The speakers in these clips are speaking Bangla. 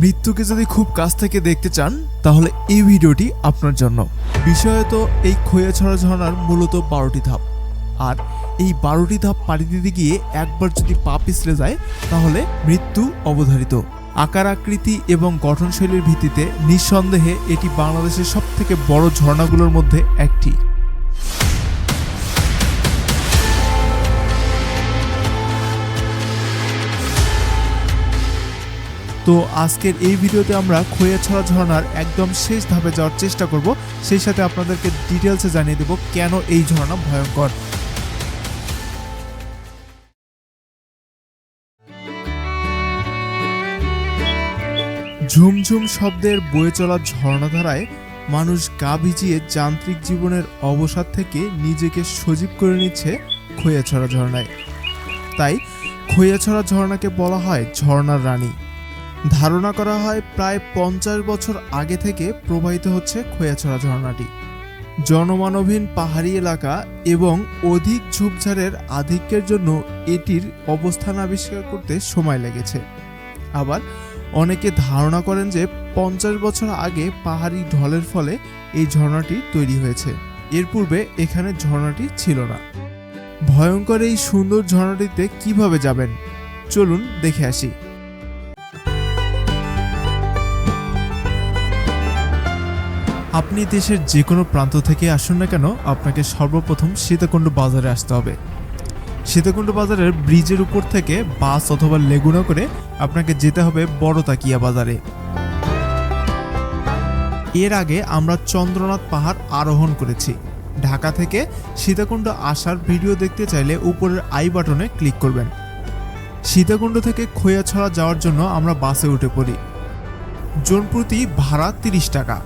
মৃত্যুকে যদি খুব কাছ থেকে দেখতে চান তাহলে এই ভিডিওটি আপনার জন্য। বিষয়ত এই খৈয়াছড়া ঝর্ণার মূলত 12টি ধাপ, আর এই 12টি ধাপ পাড়ি দিতে গিয়ে একবার যদি পা পিছলে যায় তাহলে মৃত্যু অবধারিত। আকার আকৃতি এবং গঠনশৈলীর ভিত্তিতে নিঃসন্দেহে এটি বাংলাদেশের সবথেকে বড় ঝর্ণাগুলোর মধ্যে একটি। তো আজকের এই ভিডিওতে আমরা খৈয়াছড়া ঝর্ণার একদম শেষ ধাপে যাওয়ার চেষ্টা করব, সেই সাথে আপনাদেরকে ডিটেলসে জানিয়ে দেব কেন এই ঝর্ণা ভয়ঙ্কর। ঝুমঝুম শব্দের বয়ে চলা ঝর্ণাধারায় মানুষ গা ভিজিয়ে যান্ত্রিক জীবনের অবসাদ থেকে নিজেকে সজীব করে নিচ্ছে খৈয়াছড়া ঝর্ণায়। তাই খৈয়াছড়া ঝর্ণাকে বলা হয় ঝর্ণার রানী। ধারণা করা হয় প্রায় 50 বছর আগে থেকে প্রবাহিত হচ্ছে খৈয়াছড়া ঝর্ণাটি। জনমানবহীন পাহাড়ি এলাকা এবং অধিক ঝোপঝাড়ের আধিক্যের জন্য এটির অবস্থান আবিষ্কার করতে সময় লেগেছে। আবার অনেকে ধারণা করেন যে 50 বছর আগে পাহাড়ি ঢলের ফলে এই ঝর্ণাটি তৈরি হয়েছে, এর পূর্বে এখানে ঝর্ণাটি ছিল না। ভয়ঙ্কর এই সুন্দর ঝর্ণাটিতে কিভাবে যাবেন চলুন দেখে আসি। আপনি দেশের যে কোনো প্রান্ত থেকে আসুন না কেন, আপনাকে সর্বপ্রথম সীতাকুণ্ড বাজারে আসতে হবে। সীতাকুণ্ড বাজারের ব্রিজের উপর থেকে বাস অথবা লেগুনা করে আপনাকে যেতে হবে বড় তাকিয়া বাজারে। এর আগে আমরা চন্দ্রনাথ পাহাড় আরোহণ করেছি। ঢাকা থেকে সীতাকুণ্ড আসার ভিডিও দেখতে চাইলে উপরের আই বাটনে ক্লিক করবেন। সীতাকুণ্ড থেকে খৈয়াছড়া যাওয়ার জন্য আমরা বাসে উঠে পড়ি। জনপ্রতি ভাড়া 30 টাকা।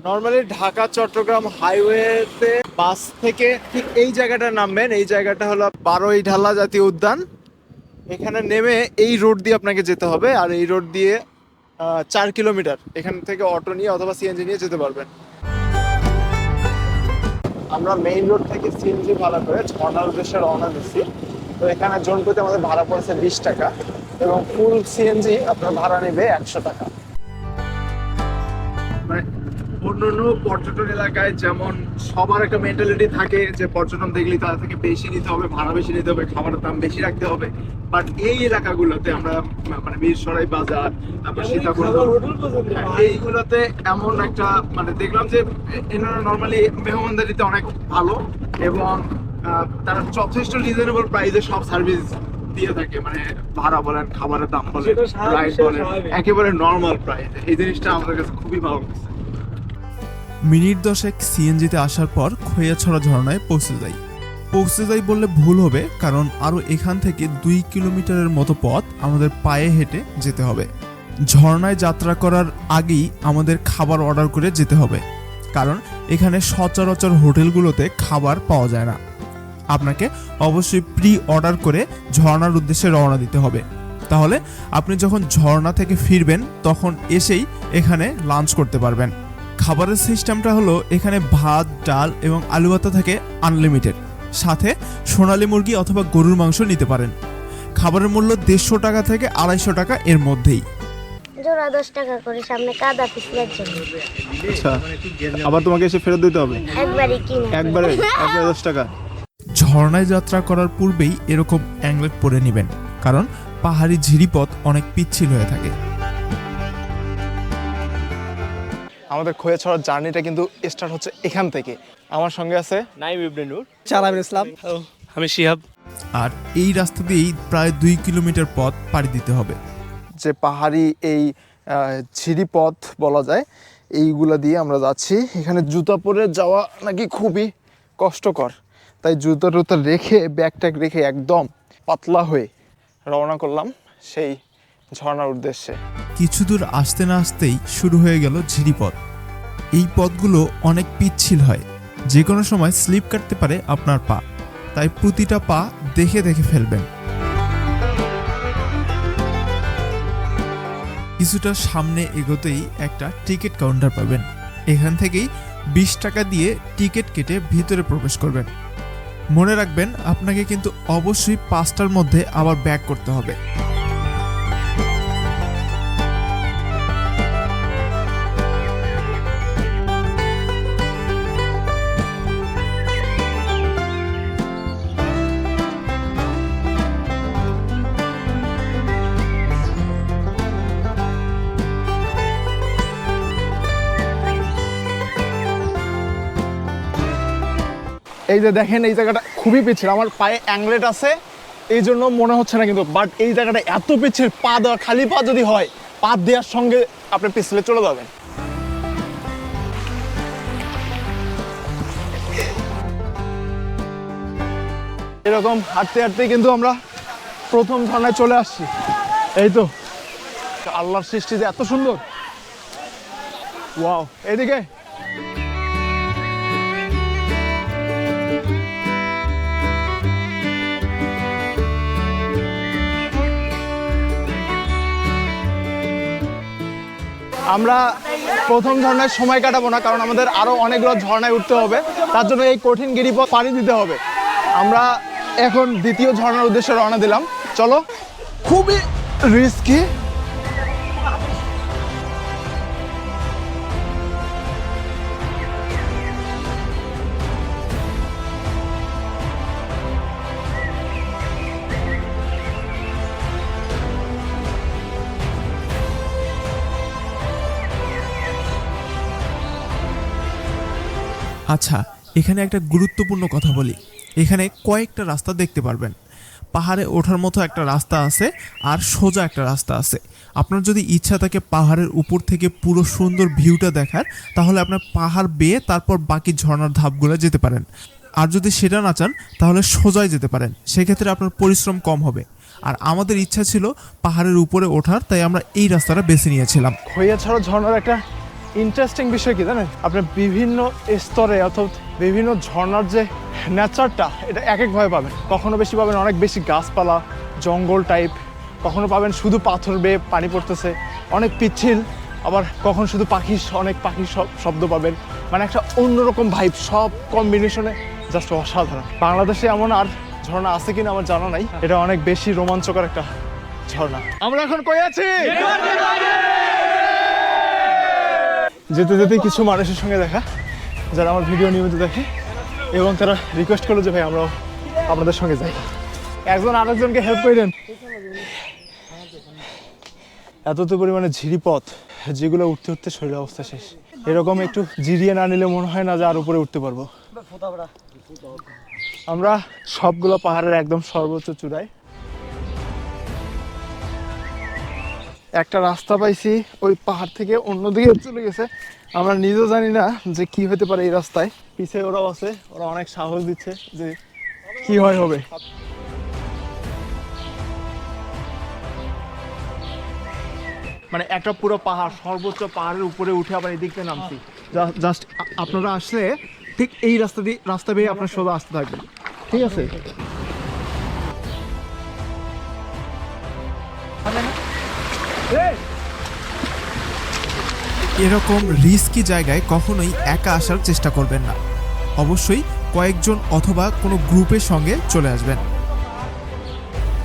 নর্মালি ঢাকা চট্টগ্রাম হাইওয়েতে বাস থেকে ঠিক এই জায়গাটা নামবেন। এই জায়গাটা হলো 12 ঢালা জাতীয় উদ্যান। এখানে নেমে এই রোড দিয়ে আপনাকে যেতে হবে, আর এই রোড দিয়ে 4 কিলোমিটার এখান থেকে অটো নিয়ে অথবা সিএনজি নিয়ে যেতে পারবেন। আমরা মেইন রোড থেকে সিএনজি ভাড়া করে ঝর্ণার উদ্দেশ্যে রওনা দিচ্ছি। তো এখানে জনপ্রতি আমাদের ভাড়া পড়েছে 20 টাকা এবং ফুল সিএনজি আপনার ভাড়া নেবে 100 টাকা। অন্যান্য পর্যটন এলাকায় যেমন সবার একটা মেন্টালিটি থাকে যে পর্যটন দেখলেই তাদের থেকে বেশি নিতে হবে, ভাড়া বেশি নিতে হবে, খাবারের দাম বেশি রাখতে হবে। বাট এই এলাকাগুলোতে আমরা মানে মিরসরাই বাজার, তারপর সীতাকুণ্ড, এইগুলোতে এমন একটা মানে দেখলাম যে এনারা নর্মালি মেহমানদারিতে অনেক ভালো এবং তারা যথেষ্ট রিজনেবল প্রাইসে সব সার্ভিস দিয়ে থাকে। মানে ভাড়া বলেন, খাবারের দাম বলেন, রাইড বলেন, একেবারে নর্মাল প্রাইস। এই জিনিসটা আমাদের কাছে খুবই ভালো লাগছে। মিনিট 10 সিএনজিতে আসার পর খৈয়াছড়া ঝর্ণায় পৌঁছে যাই বললে ভুল হবে, কারণ আরও এখান থেকে 2 কিলোমিটারের মতো পথ আমাদের পায়ে হেঁটে যেতে হবে। ঝর্ণায় যাত্রা করার আগেই আমাদের খাবার অর্ডার করে যেতে হবে, কারণ এখানে সচরাচর হোটেলগুলোতে খাবার পাওয়া যায় না। আপনাকে অবশ্যই প্রি অর্ডার করে ঝর্ণার উদ্দেশ্যে রওনা দিতে হবে। তাহলে আপনি যখন ঝর্ণা থেকে ফিরবেন তখন এসেই এখানে লাঞ্চ করতে পারবেন। খাবারের সিস্টেমটা হলো এখানে ভাত, ডাল এবং আলু ভর্তা থাকে আনলিমিটেড, সাথে সোনালী মুরগি অথবা গরুর মাংস নিতে পারেন। খাবারের মূল্য 150 টাকা থেকে 250 টাকা এর মধ্যেই। জোড়া 10 টাকা করে সামনে কাদা পিছলের জন্য। আচ্ছা, আবার তোমাকে এসে ফেরত দিতে হবে? একবারে 10 টাকা। ঝর্ণায় যাত্রা করার পূর্বেই এরকম অ্যাংলেট পরে নেবেন, কারণ পাহাড়ি ঝিরিপথ অনেক পিচ্ছিল হয়ে থাকে। আমাদের খৈয়াছড়ার জার্নিটা কিন্তু স্টার্ট হচ্ছে এখান থেকে। আমার সঙ্গে আছে নাইম ইবনে নূর, সালাম ইসলাম, আমি শিহাব। আর এই রাস্তা দিয়েই প্রায় 2 কিলোমিটার পথ পাড়ি দিতে হবে। যে পাহাড়ি এই ঝিরিপথ বলা যায়, এইগুলা দিয়ে আমরা যাচ্ছি। এখানে জুতা পরে যাওয়া নাকি খুবই কষ্টকর, তাই জুতা টুতা রেখে ব্যাগ ট্যাগ রেখে একদম পাতলা হয়ে রওনা করলাম সেই ঝর্ণার উদ্দেশ্যে। কিছু দূর আসতে না আসতেই শুরু হয়ে গেল ঝিরিপথ। এই পথগুলো অনেক পিচ্ছিল হয়, যে কোনো সময় স্লিপ কাটতে পারে আপনার পা, তাই প্রতিটা পা দেখে দেখে ফেলবেন। কিছুটা সামনে এগোতেই একটা টিকিট কাউন্টার পাবেন। এখান থেকেই 20 টাকা দিয়ে টিকিট কেটে ভিতরে প্রবেশ করবেন। মনে রাখবেন আপনাকে কিন্তু অবশ্যই 5টার মধ্যে আবার ব্যাক করতে হবে। এই যে দেখেন এই জায়গাটা খুবই পিচ্ছিল, আমার পায়ে অ্যাংলেট আছে এই জন্য মনে হচ্ছে না কিন্তু, বাট এই জায়গাটা এত পিচ্ছিল, পা দেওয়া খালি পা যদি হয়, পা দেওয়ার সঙ্গে আপনি পিছলে চলে যাবেন। এরকম হাঁটতে হাঁটতে কিন্তু আমরা প্রথম ঝর্ণায় চলে আসছি। এই তো আল্লাহর সৃষ্টি যে এত সুন্দর, ওয়াও। এদিকে আমরা প্রথম ঝর্ণায় সময় কাটাবো না, কারণ আমাদের আরো অনেকগুলো ঝর্ণায় উঠতে হবে, তার জন্য এই কঠিন গিরিপথ পাড়ি দিতে হবে। আমরা এখন দ্বিতীয় ঝর্ণার উদ্দেশ্যে রওনা দিলাম। চলো, খুবই রিস্কি। আচ্ছা, এখানে একটা গুরুত্বপূর্ণ কথা বলি। এখানে কয়েকটা রাস্তা দেখতে পারবেন। পাহাড়ে ওঠার মতো একটা রাস্তা আছে, আর সোজা একটা রাস্তা আছে। আপনার যদি ইচ্ছা থাকে পাহাড়ের উপর থেকে পুরো সুন্দর ভিউটা দেখার, তাহলে আপনার পাহাড় বেয়ে তারপর বাকি ঝর্ণার ধাপগুলো যেতে পারেন। আর যদি সেটা না চান, তাহলে সোজাই যেতে পারেন, সেক্ষেত্রে আপনার পরিশ্রম কম হবে। আর আমাদের ইচ্ছা ছিল পাহাড়ের উপরে ওঠার, তাই আমরা এই রাস্তাটা বেছে নিয়েছিলাম। খৈয়াছড়া ঝর্ণার একটা ইন্টারেস্টিং বিষয় কি জানেন, আপনার বিভিন্ন স্তরে অর্থাৎ বিভিন্ন ঝর্ণার যে নেচারটা, এটা এক একভাবে পাবেন। কখনো বেশি পাবেন অনেক বেশি গাছপালা, জঙ্গল টাইপ, কখনো পাবেন শুধু পাথর বেয়ে পানি পড়তেছে, অনেক পিচ্ছিল, আবার কখন শুধু অনেক পাখির শব্দ পাবেন, মানে একটা অন্যরকম ভাইব, সব কম্বিনেশনে জাস্ট অসাধারণ। বাংলাদেশে এমন আর ঝর্ণা আছে কিনা আমার জানা নাই, এটা অনেক বেশি রোমাঞ্চকর একটা ঝর্ণা। আমরা এখন কই আছি? যেতে যেতে কিছু মানুষের সঙ্গে দেখা, যারা আমার ভিডিও নিয়মিত দেখে, এবং তারা রিকোয়েস্ট করলো যে ভাই আমরাও আপনাদের সঙ্গে যাই। একজন আরেকজনকে হেল্প করেন। এত তো পরিমাণে ঝিরিপথ, যেগুলো উঠতে উঠতে শরীরের অবস্থা শেষ। এরকম একটু জিরিয়ে না নিলে মনে হয় না যে আর উপরে উঠতে পারবো। আমরা সবগুলো পাহাড়ের একদম সর্বোচ্চ চূড়ায়। একটা রাস্তা পাইছি ওই পাহাড় থেকে অন্যদিকে চলে গেছে, আমরা নিজেও জানি না যে কি হতে পারে এই রাস্তায়। পিছে ওরাও আছে, ওরা অনেক সাহস দিচ্ছে যে কি হয় হবে। মানে একটা পুরো পাহাড়, সর্বোচ্চ পাহাড়ের উপরে উঠে আবার এদিকে নামছি। জাস্ট আপনারা আসলে ঠিক এই রাস্তা বেয়ে আপনার সোজা আসতে থাকবেন, ঠিক আছে? এরকম রিস্কি জায়গায় কখনোই একা আসার চেষ্টা করবেন না, অবশ্যই কয়েকজন অথবা কোনো গ্রুপের সঙ্গে চলে আসবেন।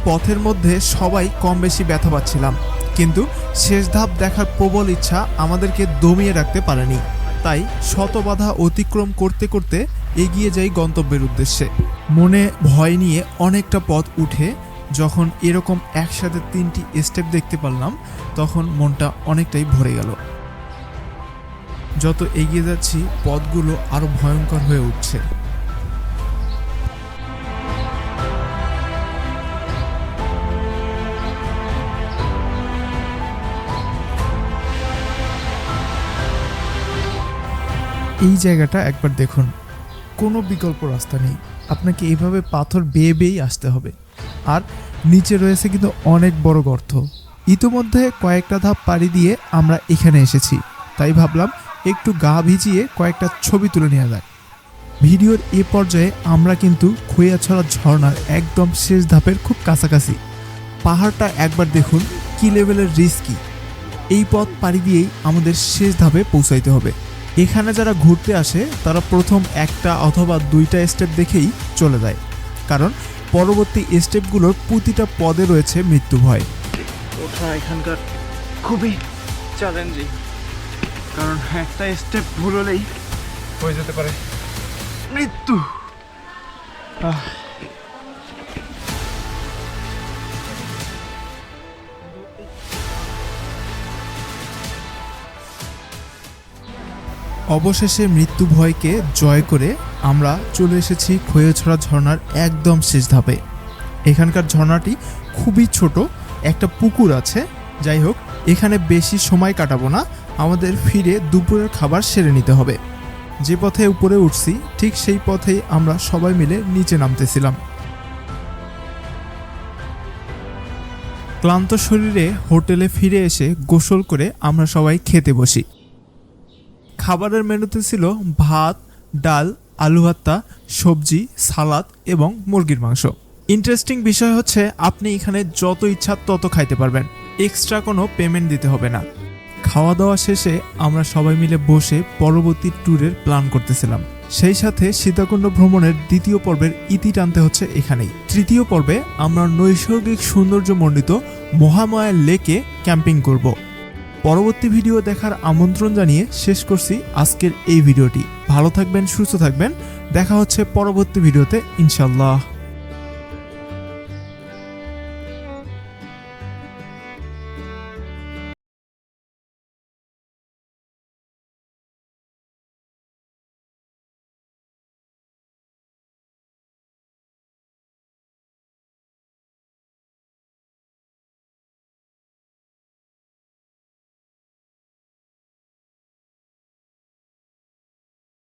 পথের মধ্যে সবাই কম বেশি ব্যথা পাচ্ছিলাম, কিন্তু শেষ ধাপ দেখার প্রবল ইচ্ছা আমাদেরকে দমিয়ে রাখতে পারেনি। তাই শত বাধা অতিক্রম করতে করতে এগিয়ে যাই গন্তব্যের উদ্দেশ্যে। মনে ভয় নিয়ে অনেকটা পথ উঠে যখন এরকম একসাথে 3টি স্টেপ দেখতে পারলাম, তখন মনটা অনেকটাই ভরে গেল। যত এগিয়ে যাচ্ছি পথগুলো আরো ভয়ঙ্কর হয়ে উঠছে। এই জায়গাটা একবার দেখুন, কোনো বিকল্প রাস্তা নেই, আপনাকে এইভাবে পাথর বেয়ে বেয়েই আসতে হবে। আর নিচে রয়েছে কিন্তু অনেক বড় গর্ত। ইতোমধ্যে কয়েকটা ধাপ পাড়ি দিয়ে আমরা এখানে এসেছি, তাই ভাবলাম একটু গা ভিজিয়ে কয়েকটা ছবি তুলে নেওয়া যায়। ভিডিওর এ পর্যায়ে আমরা কিন্তু খৈয়াছড়া ঝর্ণার একদম শেষ ধাপের খুব কাছাকাছি। পাহাড়টা একবার দেখুন কি লেভেলের রিস্কি। এই পথ পাড়ি দিয়েই আমাদের শেষ ধাপে পৌঁছাইতে হবে। এখানে যারা ঘুরতে আসে তারা প্রথম একটা অথবা 2টা স্টেপ দেখেই চলে যায়, কারণ পরবর্তী স্টেপগুলোর প্রতিটা পদে রয়েছে মৃত্যু ভয়। ওঠা এখানকার খুবই চ্যালেঞ্জিং, কারণ একটা স্টেপ ভুল হলেই হয়ে যেতে পারে মৃত্যু। অবশেষে মৃত্যু ভয়কে জয় করে আমরা চলে এসেছি খৈয়াছড়া ঝর্ণার একদম শেষ ধাপে। এখানকার ঝর্ণাটি খুবই ছোট, একটা পুকুর আছে। যাই হোক, এখানে বেশি সময় কাটাবো না, আমাদের ফিরে দুপুরের খাবার সেরে নিতে হবে। যে পথে উপরে উঠছি ঠিক সেই পথেই আমরা সবাই মিলে নিচে নামতেছিলাম। ক্লান্ত শরীরে হোটেলে ফিরে এসে গোসল করে আমরা সবাই খেতে বসি। খাবারের মেনুতে ছিল ভাত, ডাল, আলু ভর্তা, সবজি, সালাদ এবং মুরগির মাংস। ইন্টারেস্টিং বিষয় হচ্ছে আপনি এখানে যত ইচ্ছা তত খাইতে পারবেন, এক্সট্রা কোনো পেমেন্ট দিতে হবে না। খাওয়া দাওয়া শেষে আমরা সবাই মিলে বসে পরবর্তী ট্যুরের প্ল্যান করতেছিলাম। সেই সাথে সীতাকুণ্ড ভ্রমণের দ্বিতীয় পর্বের ইতি টানতে হচ্ছে এখানেই। তৃতীয় পর্বে আমরা নৈসর্গিক সৌন্দর্যমণ্ডিত মহামায়া লেকে ক্যাম্পিং করব। পরবর্তী ভিডিও দেখার আমন্ত্রণ জানিয়ে শেষ করছি আজকের এই ভিডিওটি। ভালো থাকবেন, সুস্থ থাকবেন, দেখা হচ্ছে পরবর্তী ভিডিওতে ইনশাল্লাহ।